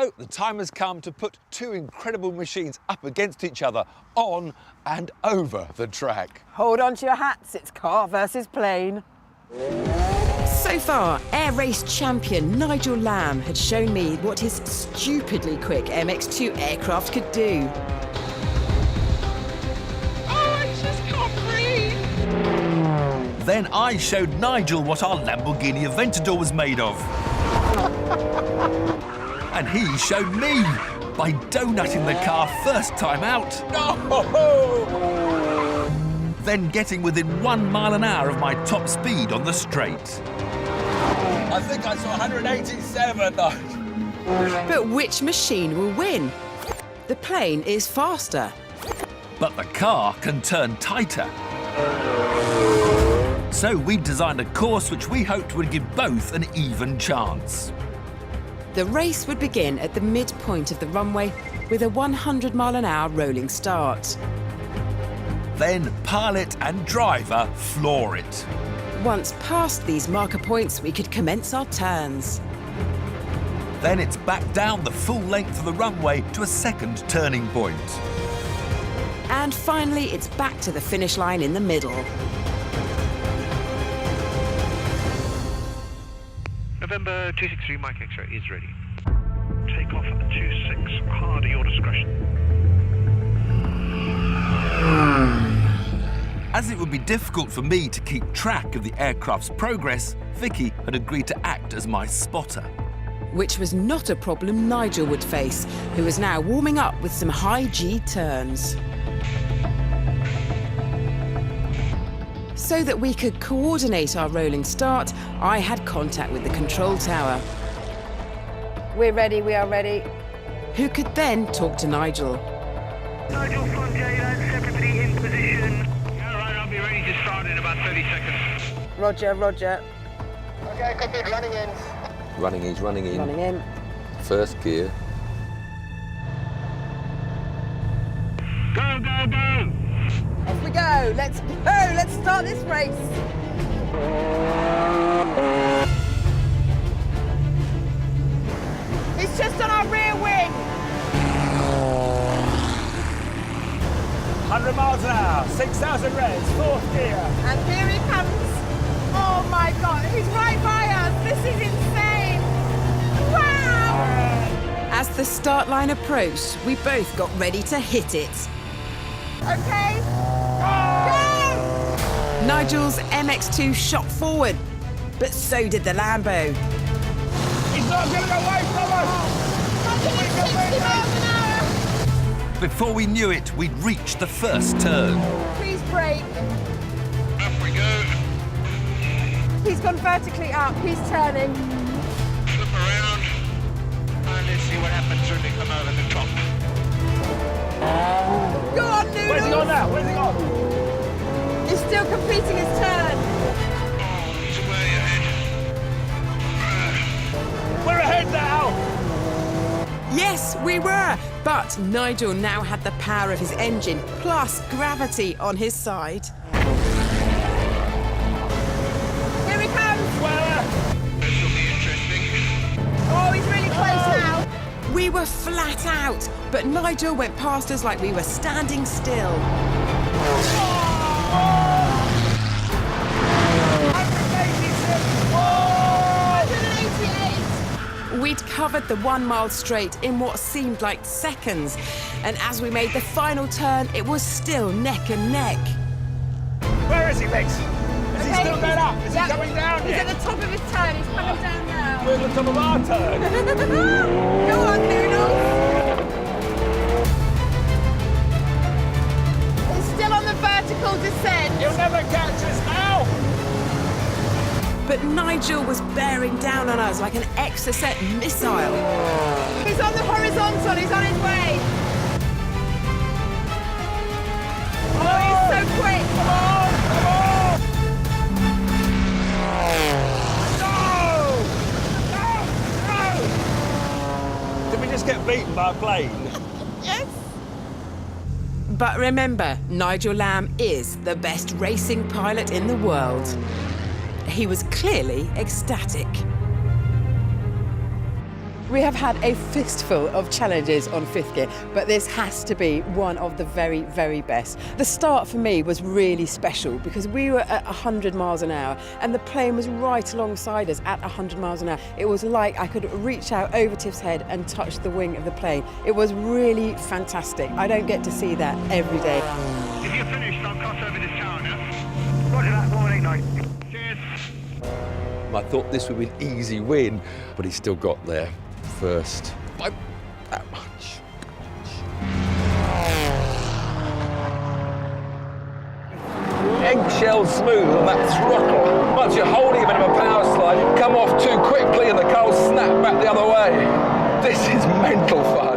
So the time has come to put two incredible machines up against each other on and over the track. Hold on to your hats, it's car versus plane. So far, air race champion Nigel Lamb had shown me what his stupidly quick MX2 aircraft could do. Oh, I just can't breathe! Then I showed Nigel what our Lamborghini Aventador was made of. And he showed me by donutting the car first time out. No! Then getting within 1 mile an hour of my top speed on the straight. I think I saw 187 though. But which machine will win? The plane is faster. But the car can turn tighter. So we designed a course which we hoped would give both an even chance. The race would begin at the midpoint of the runway with a 100-mile-an-hour rolling start. Then pilot and driver floor it. Once past these marker points, we could commence our turns. Then it's back down the full length of the runway to a second turning point. And finally, it's back to the finish line in the middle. November 263, Mike X-ray is ready. Take off at 26, hard at your discretion. As it would be difficult for me to keep track of the aircraft's progress, Vicky had agreed to act as my spotter. Which was not a problem Nigel would face, who was now warming up with some high G turns. So that we could coordinate our rolling start, I had contact with the control tower. We're ready, we are ready. Who could then talk to Nigel. Nigel from J, that's everybody in position. All right, I'll be ready to start in about 30 seconds. Roger, roger. Okay, copy, running in. Running in. Running in. First gear. Go, go, go! Off we go, let's start this race. It's just on our rear wing. 100 miles an hour, 6,000 revs, fourth gear. And here he comes. Oh my God, he's right by us. This is insane. Wow! As the start line approached, we both got ready to hit it. Okay. Go! Nigel's MX2 shot forward, but so did the Lambo. He's not going to go away from us! 160 miles an hour. Before we knew it, we'd reached the first turn. Please brake. Up we go. He's gone vertically up. He's turning. Flip around. And let's see what happens when we come over the top. Go on, Noodles. Where's he gone now? Where's he gone? He's still completing his turn. Oh, he's way ahead. We're ahead now! Yes, we were, but Nigel now had the power of his engine plus gravity on his side. Here he comes. This will be interesting. Oh, he's really close now. We were flat out, but Nigel went past us like we were standing still. 188. We'd covered the 1 mile straight in what seemed like seconds, and as we made the final turn, it was still neck and neck. Where is he, Lex? Is he still going up? Is he coming down He's yet? at the top of his turn. He's coming down now. We're at the top of our turn. Go on, Noodles. He's still on the vertical descent. You'll never catch us now! But Nigel was bearing down on us like an Exocet missile. He's on the horizontal. He's on his way. Oh, he's so quick. Come on! Come on! No! No! No! Did we just get beaten by a plane? Yes. But remember, Nigel Lamb is the best racing pilot in the world. He was clearly ecstatic. We have had a fistful of challenges on fifth gear, but this has to be one of the very, very best. The start for me was really special because we were at 100 miles an hour and the plane was right alongside us at 100 miles an hour. It was like I could reach out over Tiff's head and touch the wing of the plane. It was really fantastic. I don't get to see that every day. If you're finished, I'll cross over this town, yeah? Roger that, 189. Cheers. I thought this would be an easy win, but he still got there first by that much. Eggshell smooth on that throttle. Once you're holding a bit of a power slide, you come off too quickly and the car will snap back the other way. This is mental fun.